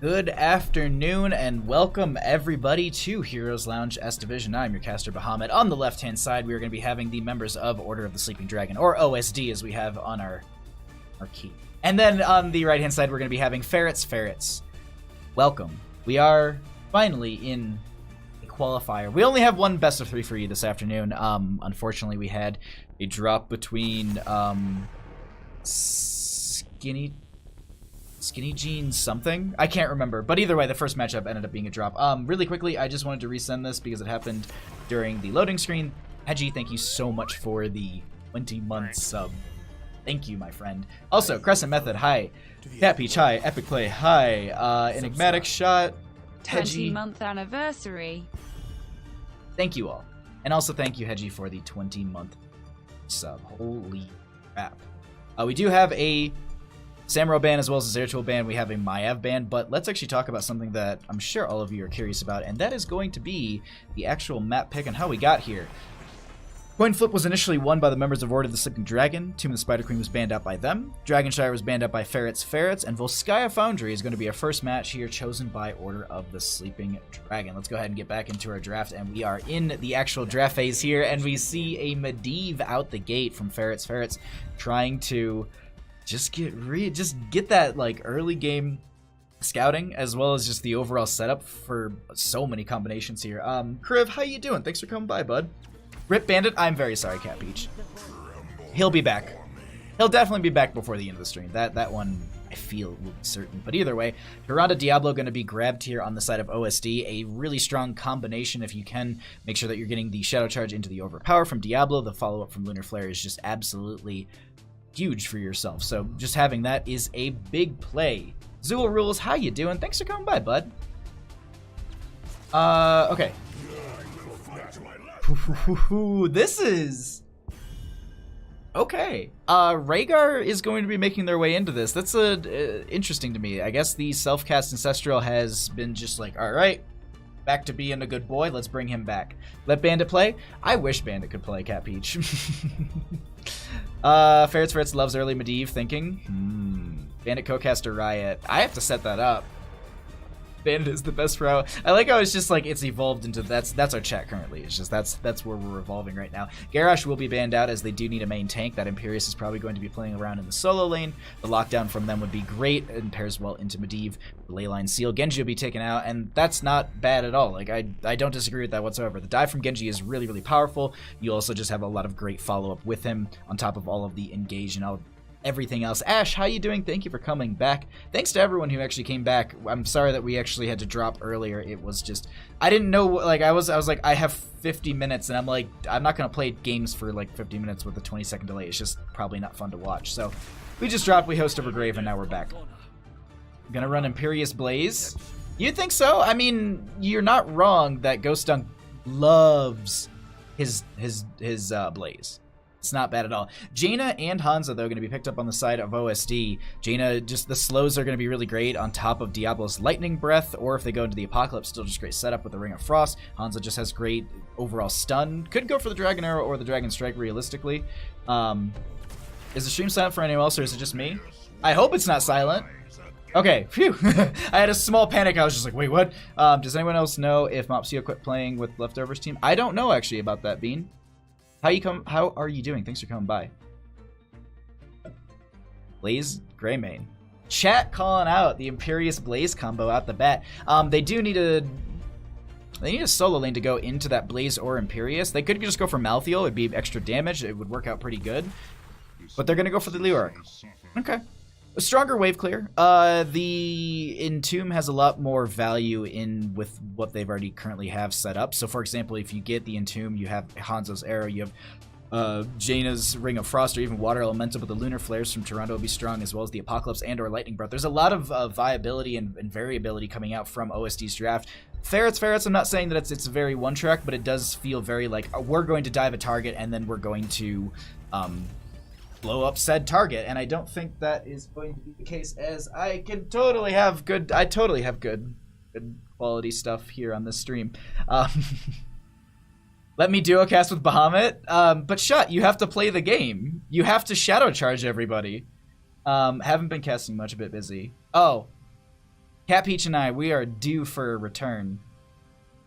Good afternoon and welcome everybody to Heroes Lounge S Division. I'm your caster Bahamut. On the left hand side we are going to be having the members of Order of the Sleeping Dragon, or OSD as we have on our key. And then on the right hand side we're going to be having Ferrets. Welcome. We are finally in a qualifier. We only have one best of 3 for you this afternoon. Unfortunately we had a drop between Skinny Jeans something? I can't remember. But either way, the first matchup ended up being a drop. Really quickly, I just wanted to resend this because it happened during the loading screen. Hedgie, thank you so much for the 20-month sub. Thank you, my friend. Also, Crescent Method, hi. Cat Peach, hi. Epic Play, hi. Enigmatic Shot, Hedgie. 20-month anniversary. Thank you all. And also thank you, Hedgie, for the 20-month sub. Holy crap. We do have a Samuro ban as well as a Zeratul ban. We have a Maiev ban, but let's actually talk about something that I'm sure all of you are curious about, and that is going to be the actual map pick and how we got here. Coin Flip was initially won by the members of Order of the Sleeping Dragon. Tomb of the Spider Queen was banned out by them. Dragonshire was banned out by Ferrets, and Volskaya Foundry is going to be our first match here, chosen by Order of the Sleeping Dragon. Let's go ahead and get back into our draft, and we are in the actual draft phase here, and we see a Medivh out the gate from Ferrets, trying to just get that like early game scouting as well as just the overall setup for so many combinations here. Kriv, how you doing? Thanks for coming by, bud. Rip Bandit, I'm very sorry, Cat Peach. He'll be back. He'll definitely be back before the end of the stream. That one I feel will be certain. But either way, Tyrande Diablo going to be grabbed here on the side of OSD. A really strong combination if you can make sure that you're getting the Shadow Charge into the Overpower from Diablo. The follow-up from Lunar Flare is just absolutely huge for yourself, so just having that is a big play. Zool Rules, how you doing? Thanks for coming by, bud. Okay. This is okay. Rhaegar is going to be making their way into this. That's interesting to me. I guess the self-cast Ancestral has been just like, all right, back to being a good boy. Let's bring him back. Let Bandit play. I wish Bandit could play, Cat Peach. Ferrets loves early Medivh thinking. Bandit co-caster Riot. I have to set that up. Bandit is the best route. I like how it's just like it's evolved into that's our chat currently. It's just that's where we're evolving right now. Garrosh will be banned out as they do need a main tank. That Imperius is probably going to be playing around in the solo lane. The lockdown from them would be great and pairs well into Medivh. The Leyline Seal. Genji will be taken out, and that's not bad at all. Like I don't disagree with that whatsoever. The dive from Genji is really, really powerful. You also just have a lot of great follow-up with him on top of all of the engage and all everything else. Ash, how you doing? Thank you for coming back. Thanks to everyone who actually came back. I'm sorry that we actually had to drop earlier. It was just, I didn't know, like, I was like, I have 50 minutes, and I'm like, I'm not going to play games for, like, 50 minutes with a 20-second delay. It's just probably not fun to watch. So, we just dropped, we host over Grave, and now we're back. Gonna run Imperious Blaze? You think so? I mean, you're not wrong that Ghost Dunk loves his Blaze. It's not bad at all. Jaina and Hanzo, though, going to be picked up on the side of OSD. Jaina, just the slows are going to be really great on top of Diablo's Lightning Breath, or if they go into the Apocalypse, still just great setup with the Ring of Frost. Hanzo just has great overall stun. Could go for the Dragon Arrow or the Dragon Strike, realistically. Is the stream silent for anyone else, or is it just me? I hope it's not silent. Okay, phew. I had a small panic. I was just like, wait, what? Does anyone else know if Mopsio quit playing with Leftovers team? I don't know, actually, about that, Bean. How are you doing? Thanks for coming by. Blaze Greymane. Chat calling out the Imperious Blaze combo out the bat. They need a solo lane to go into that Blaze or Imperious. They could just go for Malthael. It'd be extra damage. It would work out pretty good. But they're gonna go for the Leoric. Okay. A stronger wave clear. The Entomb has a lot more value in with what they've already currently have set up. So, for example, if you get the Entomb, you have Hanzo's Arrow, you have Jaina's Ring of Frost, or even Water Elemental, but the Lunar Flares from Tyrande will be strong, as well as the Apocalypse and or Lightning Breath. There's a lot of viability and variability coming out from OSD's draft. Ferrets, I'm not saying that it's very one-track, but it does feel very like, we're going to dive a target, and then we're going to blow up said target, and I don't think that is going to be the case, as I totally have good quality stuff here on this stream. Let me duocast with Bahamut. But Shut, you have to play the game. You have to shadow charge everybody. Haven't been casting much, a bit busy. Oh. Cat Peach and I, we are due for a return.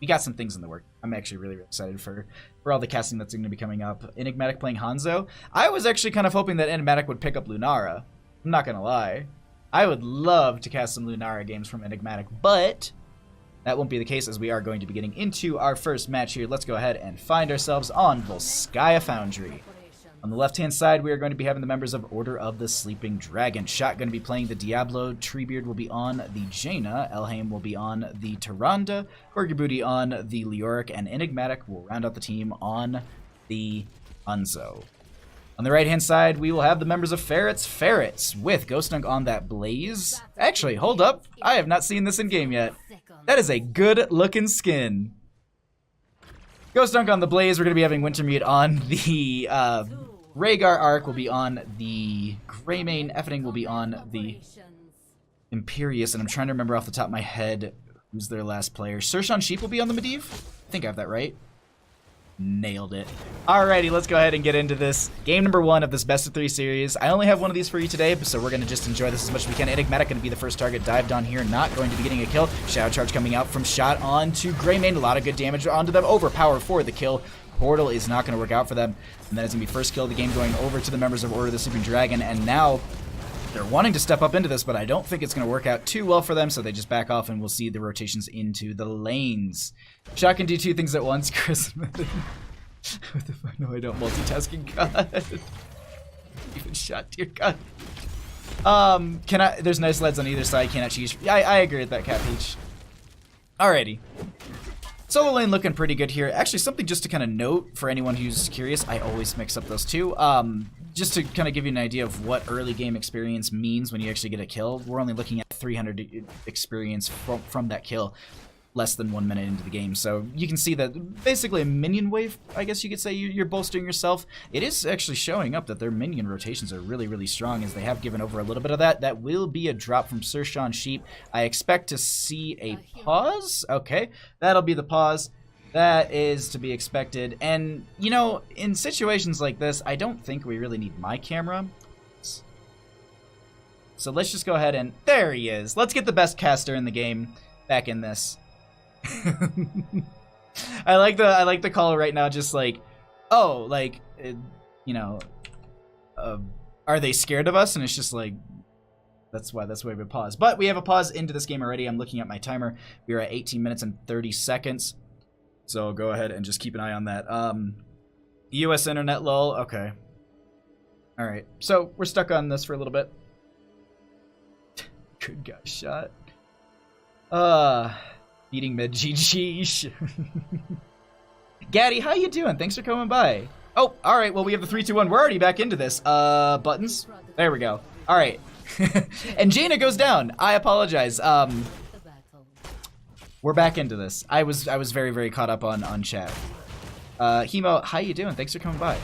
We got some things in the work. I'm actually really, really excited for all the casting that's going to be coming up. Enigmatic playing Hanzo. I was actually kind of hoping that Enigmatic would pick up Lunara. I'm not going to lie. I would love to cast some Lunara games from Enigmatic, but that won't be the case as we are going to be getting into our first match here. Let's go ahead and find ourselves on Volskaya Foundry. On the left-hand side, we are going to be having the members of Order of the Sleeping Dragon. Shot going to be playing the Diablo. Treebeard will be on the Jaina. Elhaim will be on the Tyrande. Gorgibooty on the Leoric. And Enigmatic will round out the team on the Hanzo. On the right-hand side, we will have the members of Ferrets with Ghost Dunk on that Blaze. Actually, hold up. I have not seen this in-game yet. That is a good-looking skin. Ghost Dunk on the Blaze. We're going to be having Wintermute on the Rhaegar Arc will be on the Greymane. Effening will be on the Imperious. And I'm trying to remember off the top of my head who's their last player. Sershan Sheep will be on the Medivh. I think I have that right. Nailed it. Alrighty, let's go ahead and get into this. Game number 1 of this best of 3 series. I only have one of these for you today, so we're going to just enjoy this as much as we can. Enigmatic going to be the first target dived on here, not going to be getting a kill. Shadow Charge coming out from Shot on to Greymane. A lot of good damage onto them. Overpower for the kill. Portal is not going to work out for them. And that is going to be first kill of the game going over to the members of Order of the Sleeping Dragon. And now they're wanting to step up into this, but I don't think it's going to work out too well for them, so they just back off and we'll see the rotations into the lanes. Shot can do 2 things at once, Chris. What the fuck? No, I don't. Multitasking. God. Even Shot, dear God. There's nice leads on either side. Cannot cheese. Yeah, I agree with that, Cat Peach. Alrighty. Solo lane looking pretty good here. Actually, something just to kind of note for anyone who's curious, I always mix up those two. Just to kind of give you an idea of what early game experience means when you actually get a kill, we're only looking at 300 experience from that kill, less than 1 minute into the game. So you can see that basically a minion wave, I guess you could say, you're bolstering yourself. It is actually showing up that their minion rotations are really, really strong, as they have given over a little bit of that. That will be a drop from Sershan Sheep. I expect to see a pause. Okay, that'll be the pause. That is to be expected. And, you know, in situations like this, I don't think we really need my camera. So let's just go ahead and... There he is. Let's get the best caster in the game back in this. I like the call right now, just like, oh, like, you know, are they scared of us? And it's just like, that's why we pause. But we have a pause into this game already. I'm looking at my timer. We are at 18 minutes and 30 seconds. So go ahead and just keep an eye on that. US internet lull. Okay. All right. So we're stuck on this for a little bit. Good guy Shot. Eating mid GG. Gaddy, how you doing? Thanks for coming by. Oh, all right. Well, we have the 3, 2, 1. We're already back into this. Buttons. There we go. All right. And Jaina goes down. I apologize. We're back into this. I was very, very caught up on chat. Hemo, how you doing? Thanks for coming by.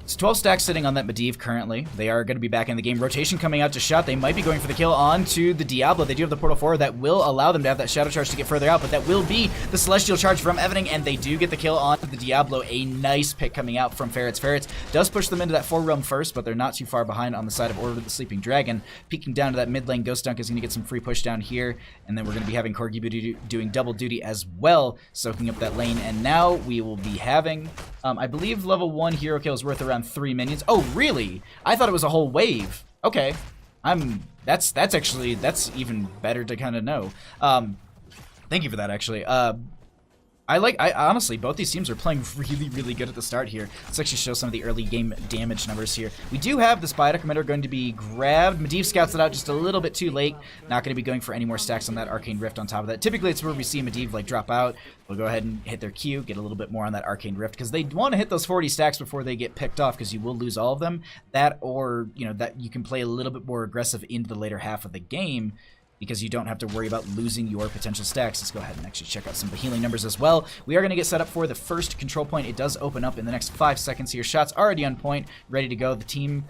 It's 12 stacks sitting on that Medivh currently. They are going to be back in the game. Rotation coming out to Shot. They might be going for the kill onto the Diablo. They do have the Portal 4 that will allow them to have that Shadow Charge to get further out, but that will be the Celestial Charge from Effening, and they do get the kill onto the Diablo. A nice pick coming out from Ferrets. Ferrets does push them into that 4 realm first, but they're not too far behind on the side of Order of the Sleeping Dragon. Peeking down to that mid lane, Ghost Dunk is going to get some free push down here, and then we're going to be having Gorgibooty doing double duty as well, soaking up that lane. And now we will be having, I believe level 1 hero kill is worth around 3 minions. Oh, really? I thought it was a whole wave. Okay. That's even better to kind of know. Thank you for that, actually. I honestly, both these teams are playing really, really good at the start here. Let's actually show some of the early game damage numbers here. We do have the Spider Commander going to be grabbed. Medivh scouts it out just a little bit too late. Not going to be going for any more stacks on that Arcane Rift on top of that. Typically, it's where we see Medivh like drop out. We'll go ahead and hit their Q, get a little bit more on that Arcane Rift, because they want to hit those 40 stacks before they get picked off, because you will lose all of them. That, or, you know, that you can play a little bit more aggressive into the later half of the game, because you don't have to worry about losing your potential stacks. Let's go ahead and actually check out some of the healing numbers as well. We are going to get set up for the first control point. It does open up in the next 5 seconds here. Shots already on point, ready to go. The team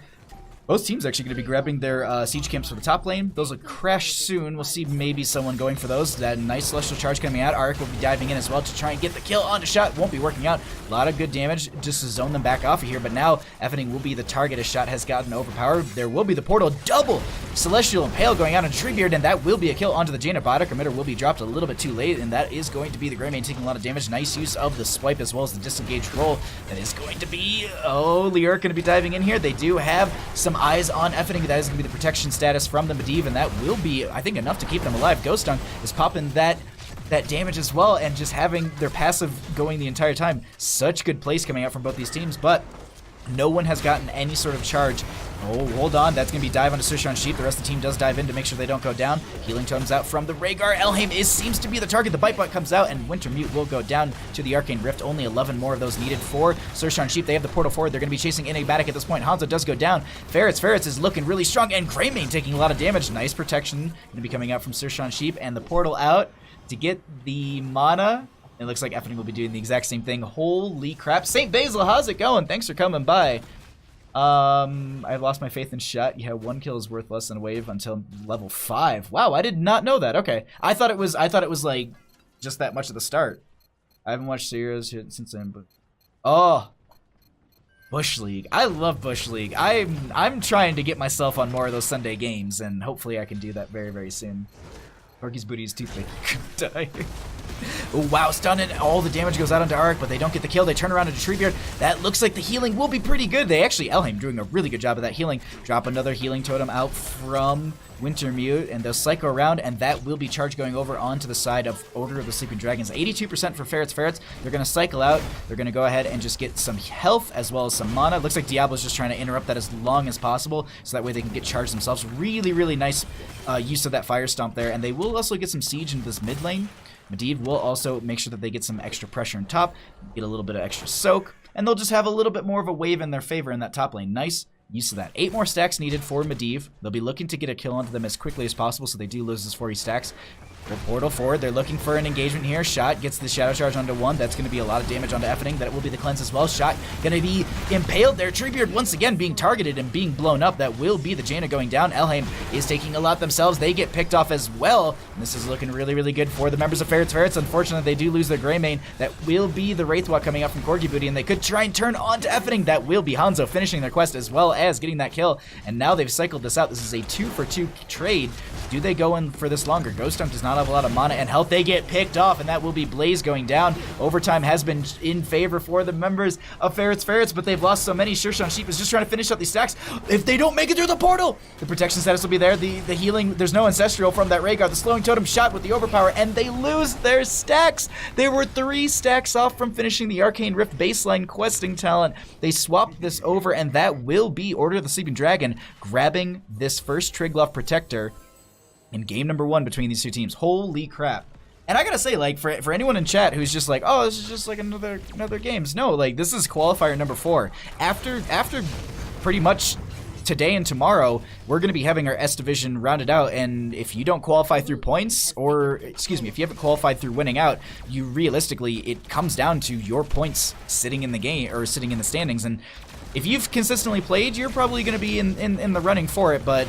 Both teams actually going to be grabbing their siege camps for the top lane. Those will crash soon. We'll see maybe someone going for those. That nice celestial charge coming out. Arik will be diving in as well to try and get the kill on the shot. Won't be working out. A lot of good damage just to zone them back off of here. But now Effening will be the target as shot has gotten overpowered. There will be the portal. Double celestial impale going out on Treebeard, and that will be a kill onto the Jaina. Bodic emitter will be dropped a little bit too late, and that is going to be the Greymane taking a lot of damage. Nice use of the swipe as well as the disengaged roll. That is going to be... Oh, Lyric going to be diving in here. They do have some eyes on Effening. That is going to be the protection status from the Medivh, and that will be, I think, enough to keep them alive. Ghost Dunk is popping that damage as well, and just having their passive going the entire time. Such good plays coming out from both these teams, but no one has gotten any sort of charge. Oh, hold on. That's going to be dive onto Sershan Sheep. The rest of the team does dive in to make sure they don't go down. Healing totems out from the Rhaegar. Elheim seems to be the target. The Bite Bot comes out, and Winter Mute will go down to the Arcane Rift. Only 11 more of those needed for Sershan Sheep. They have the portal forward. They're going to be chasing Enigmatic at this point. Hanzo does go down. Ferrets is looking really strong, and Greymane taking a lot of damage. Nice protection going to be coming out from Sershan Sheep, and the portal out to get the mana. It looks like Effening will be doing the exact same thing. Holy crap. St. Basil, how's it going? Thanks for coming by. I've lost my faith in shot. Yeah, 1 kill is worth less than a wave until level 5. Wow, I did not know that. Okay. I thought it was like just that much at the start. I haven't watched Serious since then, but oh, Bush League. I love Bush League. I'm trying to get myself on more of those Sunday games, and hopefully I can do that very, very soon. Corky's booty is too thick. Die. Oh, wow, stun, and all the damage goes out onto Arik, but they don't get the kill. They turn around into Treebeard. That looks like the healing will be pretty good. They actually, Elheim doing a really good job of that healing. Drop another healing totem out from Wintermute, and they'll cycle around, and that will be charged going over onto the side of Order of the Sleeping Dragons. 82% for Ferrets. They're going to cycle out. They're going to go ahead and just get some health as well as some mana. Looks like Diablo's just trying to interrupt that as long as possible, so that way they can get charged themselves. Really, really nice use of that Fire Stomp there, and they will also get some siege into this mid lane. Medivh will also make sure that they get some extra pressure on top, get a little bit of extra soak, and they'll just have a little bit more of a wave in their favor in that top lane. Nice use of that. 8 more stacks needed for Medivh. They'll be looking to get a kill onto them as quickly as possible, so they do lose this 40 stacks. The portal forward, they're looking for an engagement here. Shot gets the Shadow Charge onto 1. That's going to be a lot of damage onto Effening. That will be the cleanse as well. Shot going to be impaled there. Treebeard once again being targeted and being blown up. That will be the Jaina going down. Elheim is taking a lot themselves. They get picked off as well. And this is looking really, really good for the members of Ferrets. Unfortunately, they do lose their Greymane. That will be the Wraithwalk coming out from Corgi Booty, and they could try and turn on to Effening. That will be Hanzo finishing their quest as well as getting that kill. And now they've cycled this out. This is a 2-for-2 trade. Do they go in for this longer? Ghost Dunk does not have a lot of mana and health. They get picked off, and that will be Blaze going down. Overtime has been in favor for the members of Ferrets, but they've lost so many. Sershan Sheep is just trying to finish up these stacks. If they don't make it through the portal, the protection status will be there. The healing, there's no Ancestral from that Rhaegar. The slowing totem shot with the overpower, and they lose their stacks. They were 3 stacks off from finishing the Arcane Rift baseline questing talent. They swapped this over, and that will be Order of the Sleeping Dragon grabbing this first Triglav Protector in game number 1 between these two teams. Holy crap. And I gotta say, like, for anyone in chat who's just like, oh, this is just like another games. No, like, this is qualifier number 4. After pretty much today and tomorrow, we're gonna be having our S division rounded out, and if you don't qualify through points, or excuse me, if you haven't qualified through winning out, you realistically, it comes down to your points sitting in the game, or sitting in the standings. And if you've consistently played, you're probably gonna be in the running for it, but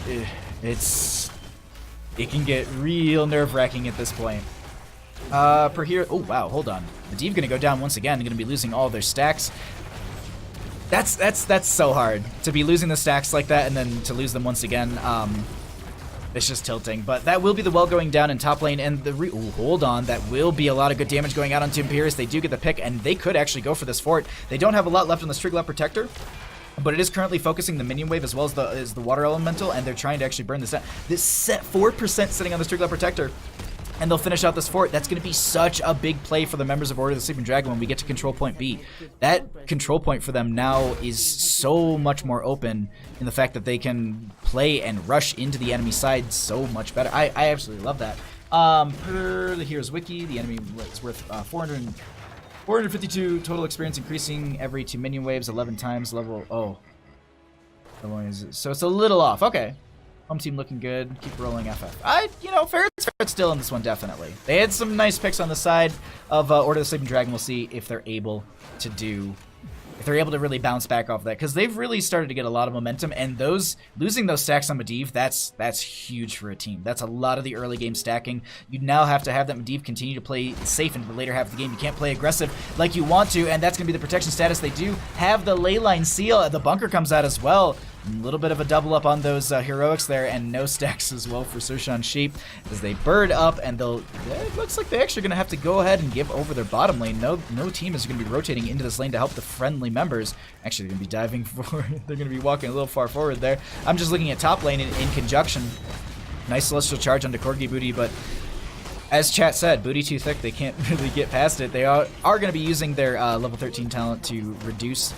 it can get real nerve-wracking at this point. Per here, oh wow, hold on. Medivh gonna go down once again. They're gonna be losing all their stacks. That's so hard to be losing the stacks like that and then to lose them once again. It's just tilting. But that will be the well going down in top lane, and the hold on, that will be a lot of good damage going out onto Imperius. They do get the pick, and they could actually go for this fort. They don't have a lot left on the Striglav Protector, but it is currently focusing the minion wave as well as the water elemental, and they're trying to actually burn this out. This set 4% sitting on the Striglav Protector, and they'll finish out this fort. That's going to be such a big play for the members of Order of the Sleeping Dragon when we get to control point B. That control point for them now is so much more open in the fact that they can play and rush into the enemy side so much better. I absolutely love that. Per the Hero's Wiki, the enemy is worth 452 total experience, increasing every 2 minion waves 11 times. Level, oh. So it's a little off. Okay. Home team looking good. Keep rolling FF. Ferret's still in this one, definitely. They had some nice picks on the side of Order of the Sleeping Dragon. We'll see if they're able to do if they're able to really bounce back off that, because they've really started to get a lot of momentum, and losing those stacks on Medivh, that's huge for a team. That's a lot of the early game stacking. You now have to have that Medivh continue to play safe into the later half of the game. You can't play aggressive like you want to, and that's going to be the protection status. They do have the leyline seal. The bunker comes out as well. A little bit of a double up on those heroics there, and no stacks as well for Sershan Sheep as they bird up, and it looks like they're actually going to have to go ahead and give over their bottom lane. No team is going to be rotating into this lane to help the friendly members. Actually, they're going to be diving forward. They're going to be walking a little far forward there. I'm just looking at top lane in conjunction. Nice Celestial Charge onto Corgi Booty, but as chat said, booty too thick, they can't really get past it. They are going to be using their level 13 talent to reduce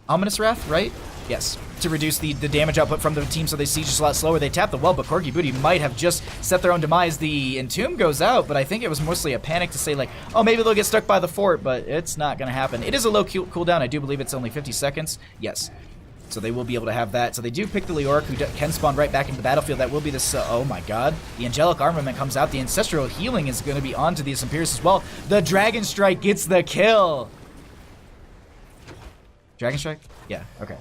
Ominous Wrath, right? Yes, to reduce the damage output from the team so they siege just a lot slower. They tap the well, but Corgi Booty might have just set their own demise. The Entomb goes out, but I think it was mostly a panic to say, like, oh, maybe they'll get stuck by the fort, but it's not going to happen. It is a low cooldown. I do believe it's only 50 seconds. Yes. So they will be able to have that. So they do pick the Leoric, who can spawn right back into the battlefield. That will be this, oh my god. The Angelic Armament comes out. The Ancestral Healing is going to be onto the Imperius as well. The Dragon Strike gets the kill. Dragon Strike? Yeah, okay.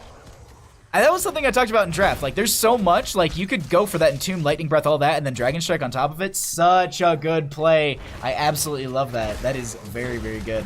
And that was something I talked about in draft. Like, there's so much. Like, you could go for that Entomb, Lightning Breath, all that, and then Dragon Strike on top of it. Such a good play. I absolutely love that. That is very, very good.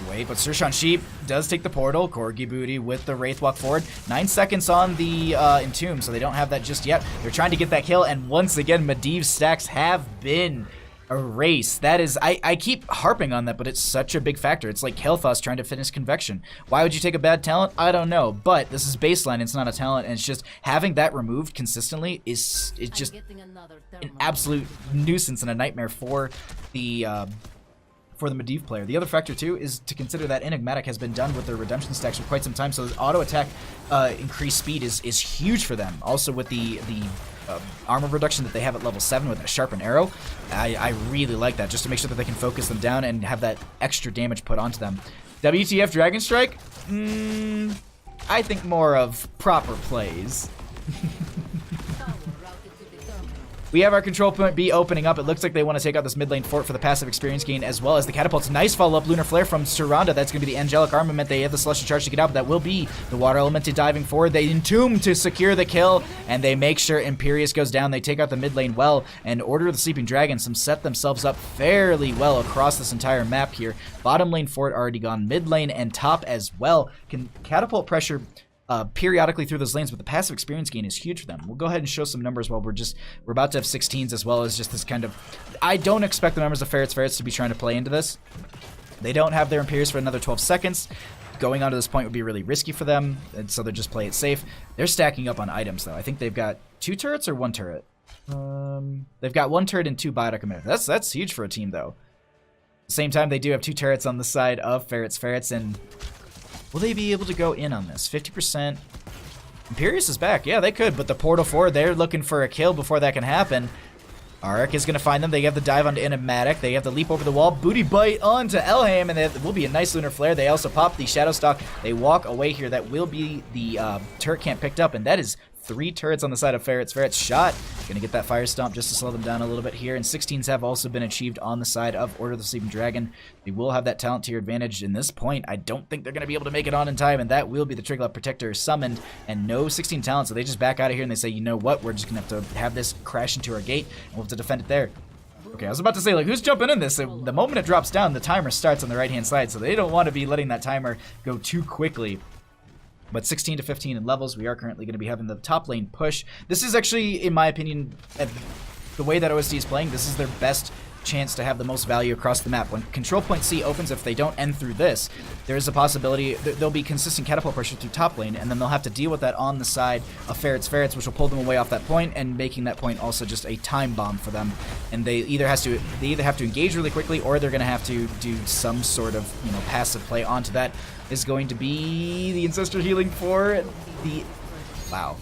Wait, but Sershan Sheep does take the portal. Corgi Booty with the Wraith walk forward. 9 seconds on the Entomb, so they don't have that just yet. They're trying to get that kill, and once again, Medivh's stacks have been erased. That is, I keep harping on that, but it's such a big factor. It's like Kel'Thas trying to finish Convection. Why would you take a bad talent? I don't know, but this is baseline. It's not a talent, and it's just having that removed consistently is just an absolute nuisance and a nightmare for the Medivh player. The other factor too is to consider that Enigmatic has been done with their redemption stacks for quite some time, so the auto attack increased speed is huge for them. Also with the armor reduction that they have at level 7 with a sharpened arrow, I really like that, just to make sure that they can focus them down and have that extra damage put onto them. WTF Dragon Strike? I think more of proper plays. We have our control point B opening up. It looks like they want to take out this mid lane fort for the passive experience gain, as well as the catapults. Nice follow-up Lunar Flare from Suranda. That's going to be the Angelic Armament. They have the Celestial Charge to get out, but that will be the Water Elemental diving forward. They Entomb to secure the kill, and they make sure Imperius goes down. They take out the mid lane well, and Order of the Sleeping Dragon set themselves up fairly well across this entire map here. Bottom lane fort already gone. Mid lane and top as well. Can catapult pressure periodically through those lanes, but the passive experience gain is huge for them. We'll go ahead and show some numbers while we're about to have 16s, as well as just this kind of, I don't expect the members of Ferrets to be trying to play into this. They don't have their Imperius for another 12 seconds. Going on to this point would be really risky for them, and so they'll just play it safe. They're stacking up on items, though. I think they've got 2 turrets or 1 turret. They've got 1 turret and 2 biotic emitters. That's huge for a team, though. At the same time, they do have 2 turrets on the side of Ferrets, and will they be able to go in on this? 50%. Imperius is back. Yeah, they could, but the portal forward, they're looking for a kill before that can happen. Arik is going to find them. They have the dive onto Enigmatic. They have the leap over the wall. Booty bite onto Elhaim, and there will be a nice Lunar Flare. They also pop the Shadow Stalk. They walk away here. That will be the turret camp picked up, and that is 3 turrets on the side of Ferrets. Ferrets shot. Gonna get that Fire Stomp just to slow them down a little bit here. And 16s have also been achieved on the side of Order of the Sleeping Dragon. They will have that talent tier advantage. In this point, I don't think they're gonna be able to make it on in time, and that will be the Triglav Protector summoned, and no 16 talent, so they just back out of here and they say, you know what, we're just gonna have to have this crash into our gate, and we'll have to defend it there. Okay, I was about to say, like, who's jumping in this? The moment it drops down, the timer starts on the right-hand side, so they don't want to be letting that timer go too quickly. But 16 to 15 in levels, we are currently going to be having the top lane push. This is actually, in my opinion, the way that OSD is playing, this is their best chance to have the most value across the map. When Control Point C opens, if they don't end through this, there is a possibility there'll be consistent catapult pressure through top lane, and then they'll have to deal with that on the side of Ferrets, which will pull them away off that point, and making that point also just a time bomb for them. And they either have to engage really quickly, or they're going to have to do some sort of, you know, passive play onto that. Is going to be the Ancestral Healing for the... Wow.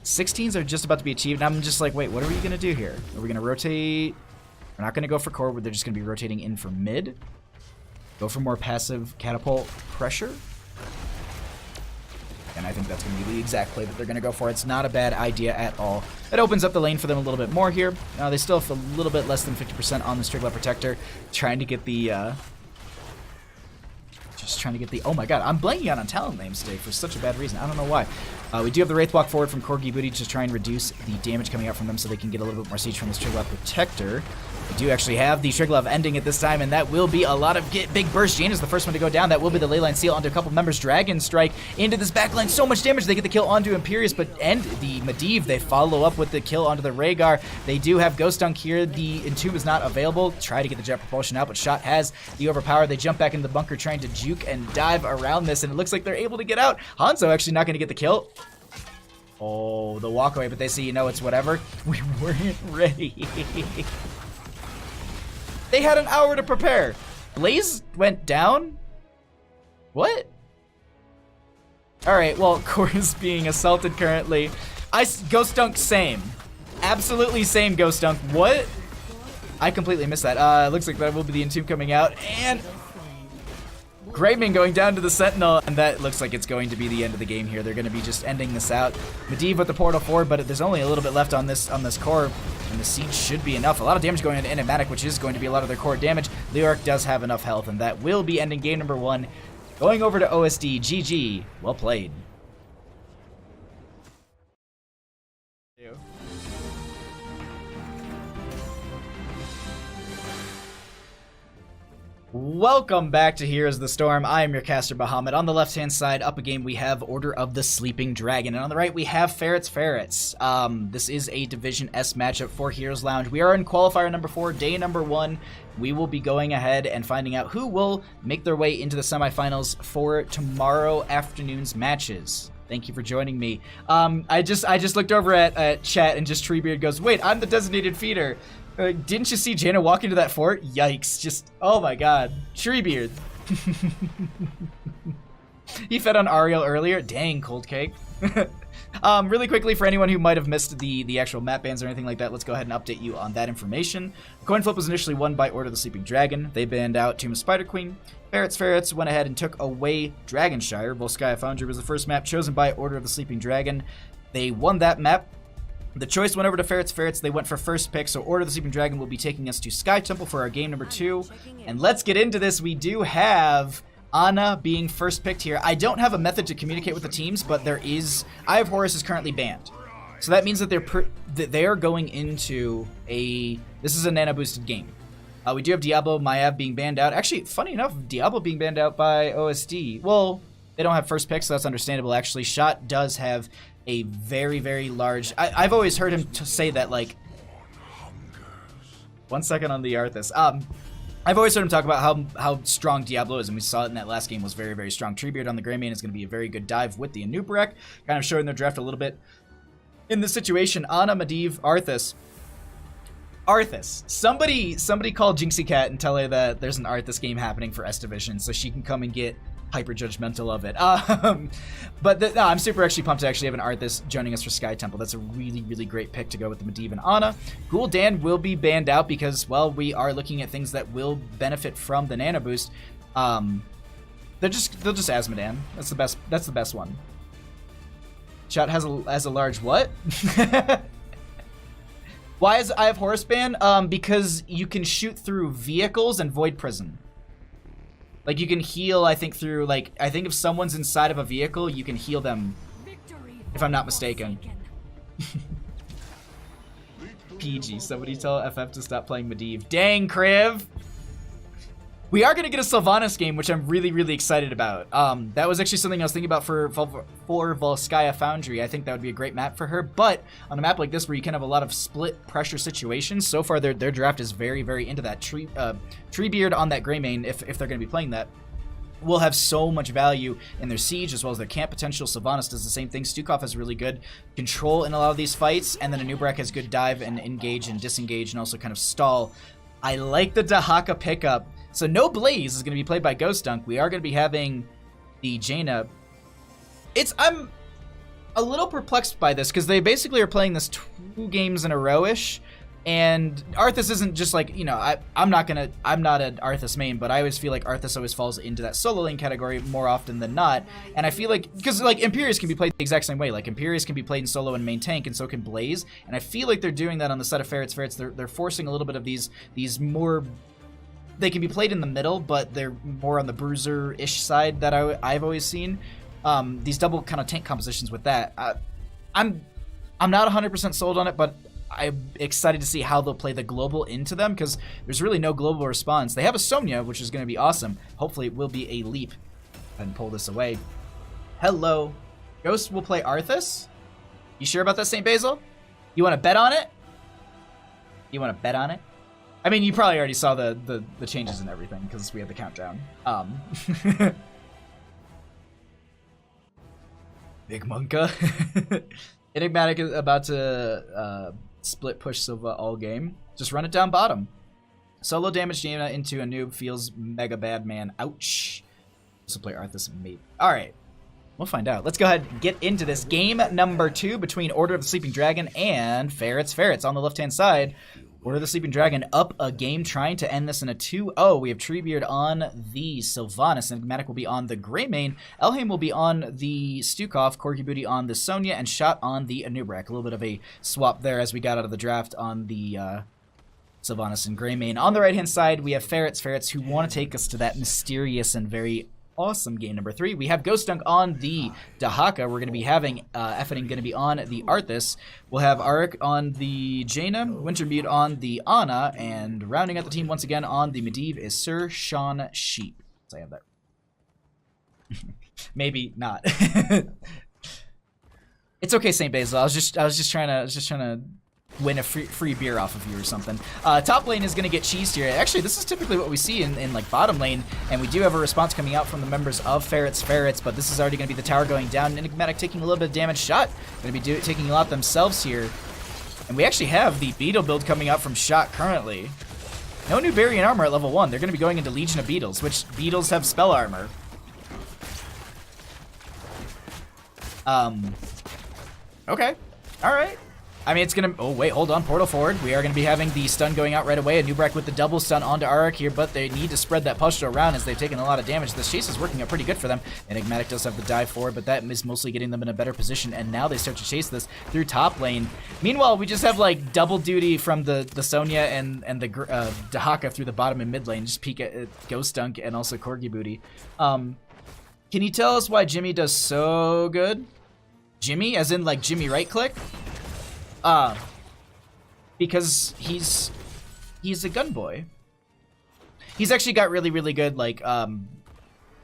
16s are just about to be achieved, and I'm just like, wait, what are we going to do here? Are we going to rotate? We're not going to go for core, they're just going to be rotating in for mid. Go for more passive catapult pressure. And I think that's going to be the exact play that they're going to go for. It's not a bad idea at all. It opens up the lane for them a little bit more here. They still have a little bit less than 50% on the Triglav Protector, trying to get the... Just trying to get the... Oh my god, I'm blanking on talent names today for such a bad reason. I don't know why. We do have the Wraith walk forward from Corgi Booty to try and reduce the damage coming out from them so they can get a little bit more siege from this Triglav Protector. We do actually have the Triglav ending at this time, and that will be a lot of big burst. Jaina's the first one to go down. That will be the Leyline Seal onto a couple members. Dragon Strike into this backline. So much damage. They get the kill onto Imperius, but end the Medivh. They follow up with the kill onto the Rhaegar. They do have Ghost Dunk here. The Entomb is not available. Try to get the Jet Propulsion out, but Shot has the Overpower. They jump back into the bunker trying to juke and dive around this, and it looks like they're able to get out. Hanzo actually not going to get the kill. Oh, the walk away, but they say, you know, it's whatever. We weren't ready. They had an hour to prepare. Blaze went down? What? Alright, well, Core is being assaulted currently. Ghost Dunk, same. Absolutely same Ghost Dunk. What? I completely missed that. Looks like that will be the Entomb coming out, and Greymane going down to the Sentinel, and that looks like it's going to be the end of the game here. They're going to be just ending this out. Medivh with the portal forward, but there's only a little bit left on this core, and the siege should be enough. A lot of damage going into Enigmatic, which is going to be a lot of their core damage. Leoric does have enough health, and that will be ending game number 1. Going over to OSD. GG. Well played. Welcome back to Heroes of the Storm. I am your caster, Bahamut. On the left-hand side, up a game, we have Order of the Sleeping Dragon. And on the right, we have Ferrets. This is a Division S matchup for Heroes Lounge. We are in qualifier number 4, day number 1. We will be going ahead and finding out who will make their way into the semifinals for tomorrow afternoon's matches. Thank you for joining me. I just looked over at chat, and just Treebeard goes, wait, I'm the designated feeder. Didn't you see Jaina walk into that fort? Yikes. Just, oh my god. Treebeard. He fed on Ariel earlier. Dang, cold cake. Really quickly, for anyone who might have missed the actual map bans or anything like that, let's go ahead and update you on that information. The coin flip was initially won by Order of the Sleeping Dragon. They banned out Tomb of Spider Queen. Ferrets went ahead and took away Dragonshire. Volskaya Foundry was the first map chosen by Order of the Sleeping Dragon. They won that map. The choice went over to Ferrets. They went for first pick, so Order of the Sleeping Dragon will be taking us to Sky Temple for our game number 2. And let's get into this. We do have Ana being first picked here. I don't have a method to communicate with the teams, but there is... Eye of Horus is currently banned. So that means that they are going into a... This is a nano-boosted game. We do have Diablo, Mayav being banned out. Actually, funny enough, Diablo being banned out by OSD. Well, they don't have first pick, so that's understandable, actually. Shot does have a very, very large... I've always heard him say that, like... 1 second on the Arthas. I've always heard him talk about how strong Diablo is, and we saw it in that last game, was very, very strong. Treebeard on the Greymane is going to be a very good dive with the Anubarak, kind of showing their draft a little bit. In this situation, Ana, Medivh, Arthas. Somebody call Jinxie Cat and tell her that there's an Arthas game happening for S Division, so she can come and get hyper judgmental of it. No, I'm super actually pumped to actually have an Arthas joining us for Sky Temple. That's a really, really great pick to go with the Medivh and Ana. Gul'dan will be banned out because, well, we are looking at things that will benefit from the nano boost. They'll just Asmodan. That's the best one. Shot has a large what? Why is Eye of Horus banned? Because you can shoot through vehicles and Void Prison. Like, you can heal, I think, through, like, I think if someone's inside of a vehicle, you can heal them, if I'm not mistaken. PG, somebody tell FF to stop playing Medivh. Dang, Kriv! We are going to get a Sylvanas game, which I'm really, really excited about. That was actually something I was thinking about for Volskaya Foundry. I think that would be a great map for her, but on a map like this where you can have a lot of split pressure situations, so far their draft is very, very into that. Treebeard on that Greymane, if they're going to be playing that, will have so much value in their siege as well as their camp potential. Sylvanas does the same thing. Stukov has really good control in a lot of these fights, and then Anubarak has good dive and engage and disengage and also kind of stall. I like the Dahaka pickup. So no Blaze is going to be played by Ghost Dunk. We are going to be having the Jaina. I'm a little perplexed by this because they basically are playing this 2 games in a row-ish. And Arthas isn't just like, you know, I'm not an Arthas main, but I always feel like Arthas always falls into that solo lane category more often than not. And I feel like, because like Imperius can be played the exact same way. Like Imperius can be played in solo and main tank, and so can Blaze. And I feel like they're doing that on the side of Ferrets. They're forcing a little bit of these more they can be played in the middle, but they're more on the bruiser-ish side that I've always seen. These double kind of tank compositions with that. I'm not 100% sold on it, but I'm excited to see how they'll play the global into them, because there's really no global response. They have a Sonya, which is going to be awesome. Hopefully it will be a leap. And pull this away. Hello. Ghost will play Arthas? You sure about that, St. Basil? You want to bet on it? You want to bet on it? I mean, you probably already saw the changes and everything, because we had the countdown. Big Monka. Enigmatic is about to split push Silva all game. Just run it down bottom. Solo damage Jaina into a noob feels mega bad, man. Ouch. This will play Arthas maybe. Alright. We'll find out. Let's go ahead and get into this. Game number 2 between Order of the Sleeping Dragon and Ferrets. Ferrets on the left-hand side. Order of the Sleeping Dragon up a game, trying to end this in a 2-0. We have Treebeard on the Sylvanas. Enigmatic will be on the Greymane. Elhaim will be on the Stukov. Corky Booty on the Sonya. And Shot on the Anubrak. A little bit of a swap there as we got out of the draft on the Sylvanas and Greymane. On the right-hand side, we have Ferrets. Ferrets who want to take us to that mysterious and very awesome game number 3. We have Ghost Dunk on the Dahaka. We're going to be having Effening going to be on the Arthas. We'll have Arik on the Jaina, Wintermute on the Ana, and rounding out the team once again on the Medivh is Sir Sean Sheep. So I have that. Maybe not. It's okay, St. Basil. I was just trying to win a free beer off of you or something. Top lane is going to get cheesed here. Actually, this is typically what we see in like bottom lane, and we do have a response coming out from the members of Ferrets, but this is already going to be the tower going down. Enigmatic taking a little bit of damage. Shot going to be taking a lot themselves here. And we actually have the Beetle build coming out from Shot currently. No new Variant armor at level 1. They're going to be going into Legion of Beetles, which Beetles have spell armor. Okay. Alright. I mean, it's gonna... Oh, wait, hold on. Portal forward. We are gonna be having the stun going out right away. Anubrak with the double stun onto Arik here, but they need to spread that Pustro around as they've taken a lot of damage. This chase is working out pretty good for them. Enigmatic does have the dive forward, but that is mostly getting them in a better position, and now they start to chase this through top lane. Meanwhile, we just have, like, double duty from the Sonya and the Dahaka through the bottom and mid lane. Just peek at Ghost Dunk and also Corgi Booty. Can you tell us why Jimmy does so good? Jimmy, as in, like, Jimmy right-click? Because he's a gun boy. He's actually got really, really good, like,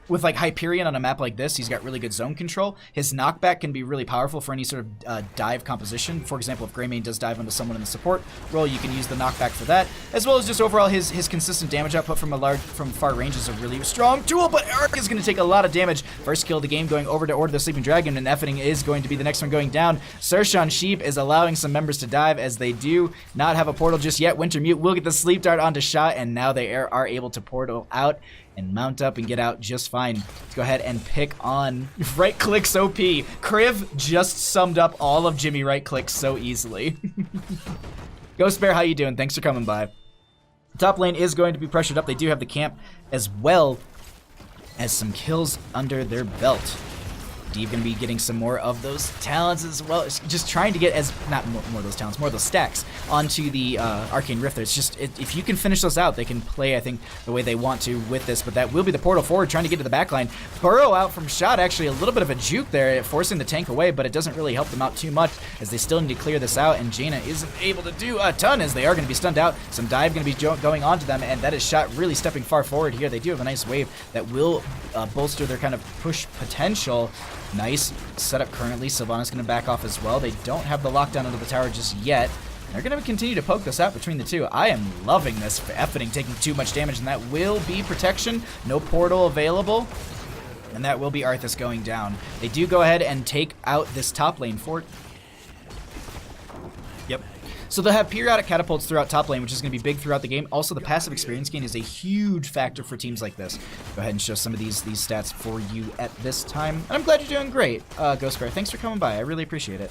with, like, Hyperion on a map like this, he's got really good zone control. His knockback can be really powerful for any sort of dive composition. For example, if Greymane does dive onto someone in the support role, you can use the knockback for that, as well as just overall his consistent damage output from far range is a really strong tool. But Arik is going to take a lot of damage. First kill of the game going over to Order of the Sleeping Dragon, and Effening is going to be the next one going down. Sir Sean Sheep is allowing some members to dive as they do not have a portal just yet. Wintermute will get the sleep dart onto Shot, and now they are able to portal out and mount up and get out just fine. Let's go ahead and pick on right clicks OP. Kriv just summed up all of Jimmy right clicks so easily. Ghost Bear, how you doing? Thanks for coming by. Top lane is going to be pressured up. They do have the camp as well as some kills under their belt. Medivh gonna be getting some more of those talents as well. It's just trying to get not more of those talents, more of those stacks onto the Arcane Rift. It's just, if you can finish those out, they can play, I think, the way they want to with this, but that will be the portal forward, trying to get to the backline. Burrow out from Shot, actually a little bit of a juke there, forcing the tank away, but it doesn't really help them out too much, as they still need to clear this out, and Jaina isn't able to do a ton, as they are gonna be stunned out. Some dive gonna be going onto them, and that is Shot really stepping far forward here. They do have a nice wave that will bolster their kind of push potential. Nice setup currently. Sylvanas going to back off as well. They don't have the lockdown under the tower just yet. They're going to continue to poke this out between the two. I am loving this. Effening taking too much damage, and that will be protection. No portal available. And that will be Arthas going down. They do go ahead and take out this top lane fort. Yep. So they'll have periodic catapults throughout top lane, which is going to be big throughout the game. Also, the passive experience gain is a huge factor for teams like this. Go ahead and show some of these stats for you at this time. And I'm glad you're doing great, Ghost Bear. Thanks for coming by. I really appreciate it.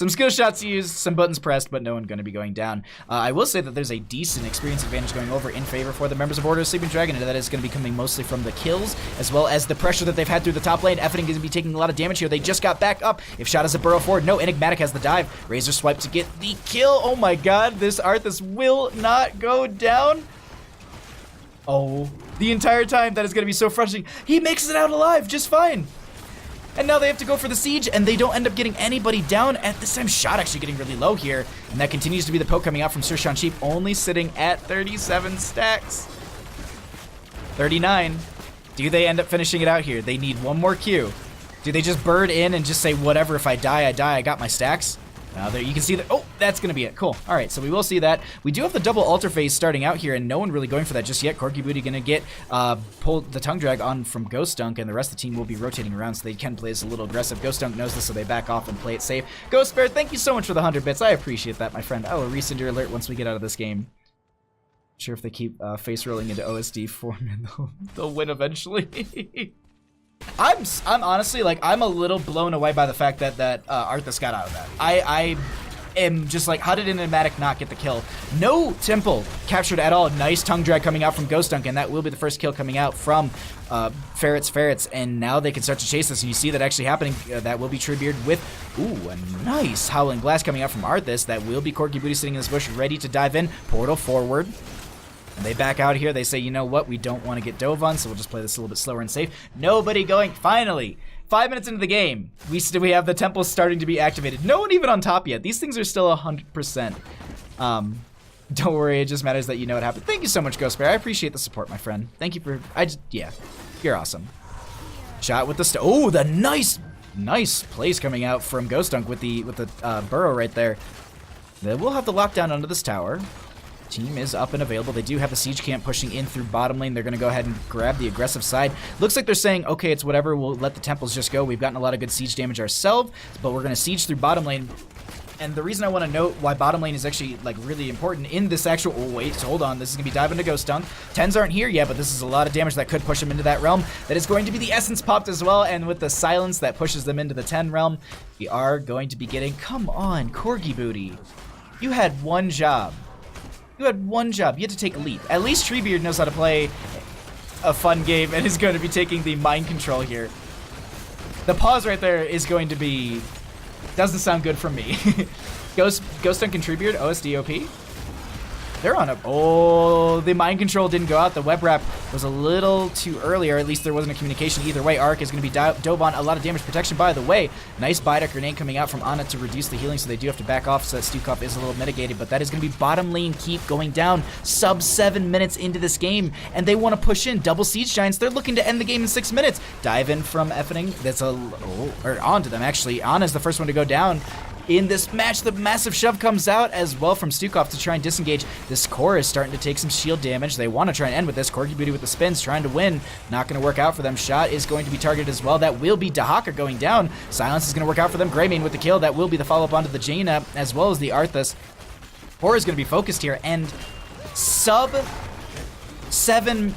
Some skill shots used, some buttons pressed, but no one going to be going down. I will say that there's a decent experience advantage going over in favor for the members of Order of Sleeping Dragon, and that is going to be coming mostly from the kills, as well as the pressure that they've had through the top lane. Effing is going to be taking a lot of damage here. They just got back up. If Shot has a burrow forward, no, Enigmatic has the dive. Razor swipe to get the kill. Oh my god, this Arthas will not go down. Oh, the entire time, that is going to be so frustrating. He makes it out alive just fine. And now they have to go for the siege, and they don't end up getting anybody down. At this time, Shot actually getting really low here. And that continues to be the poke coming out from Sir Sean Sheep, only sitting at 37 stacks. 39. Do they end up finishing it out here? They need one more Q. Do they just bird in and just say, whatever, if I die, I die, I got my stacks? Now there you can see that. Oh, that's going to be it. Cool. All right, so we will see that. We do have the double altar phase starting out here, and no one really going for that just yet. Corky Booty going to get pulled the tongue drag on from Ghost Dunk, and the rest of the team will be rotating around, so they can play this a little aggressive. Ghost Dunk knows this, so they back off and play it safe. Ghost Bear, thank you so much for the 100 bits. I appreciate that, my friend. I will resend your alert once we get out of this game. Not sure if they keep face rolling into OSD form, and they'll win eventually. I'm honestly, like, I'm a little blown away by the fact that Arthas got out of that. I am just like, how did Enigmatic not get the kill? No Temple captured at all. Nice tongue drag coming out from Ghost Dunk, and that will be the first kill coming out from Ferrets, and now they can start to chase this, and you see that actually happening. That will be Treebeard with, ooh, a nice Howling Blast coming out from Arthas. That will be Corky Booty sitting in this bush, ready to dive in. Portal forward. And they back out here. They say, you know what? We don't want to get dove on, so we'll just play this a little bit slower and safe. Nobody going. Finally, 5 minutes into the game, we have the temples starting to be activated. No one even on top yet. These things are still 100%. Don't worry. It just matters that you know what happened. Thank you so much, Ghost Bear. I appreciate the support, my friend. Thank you for. Yeah, you're awesome. Shot with the oh, the nice plays coming out from Ghost Dunk with the burrow right there. They will have the lockdown under this tower. Team is up and available. They do have a siege camp pushing in through bottom lane. They're going to go ahead and grab the aggressive side. Looks like they're saying, okay, it's whatever. We'll let the temples just go. We've gotten a lot of good siege damage ourselves, but we're going to siege through bottom lane. And the reason I want to note why bottom lane is actually like really important in this actual, oh wait, so hold on, this is going to be diving to Ghost Dunk. 10s aren't here yet, but this is a lot of damage that could push them into that realm. That is going to be the essence popped as well, and with the silence that pushes them into the 10 realm, we are going to be getting, come on, Corgi Booty. You had one job. You had one job. You had to take a leap. At least Treebeard knows how to play a fun game and is going to be taking the mind control here. The pause right there is going to be... doesn't sound good for me. Ghost Dunk and Treebeard, OSD OP. They're on a... oh, the mind control didn't go out. The web wrap was a little too early, or at least there wasn't a communication. Either way, Arc is going to be dove on. A lot of damage protection, by the way. Nice Biodeck grenade coming out from Ana to reduce the healing, so they do have to back off, so that Stukov is a little mitigated, but that is going to be bottom lane keep going down sub 7 minutes into this game, and they want to push in. Double Siege Giants, they're looking to end the game in 6 minutes. Dive in from Effening. That's a... oh, or onto them, actually. Ana's the first one to go down. In this match, the massive shove comes out as well from Stukov to try and disengage. This core is starting to take some shield damage. They want to try and end with this. Corgi Booty with the spins, trying to win. Not going to work out for them. Shot is going to be targeted as well. That will be Dahaka going down. Silence is going to work out for them. Greymane with the kill. That will be the follow-up onto the Jaina as well as the Arthas. Core is going to be focused here, and sub 7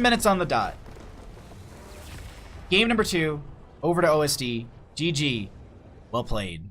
minutes on the dot. Game number 2, over to OSD. GG. Well played.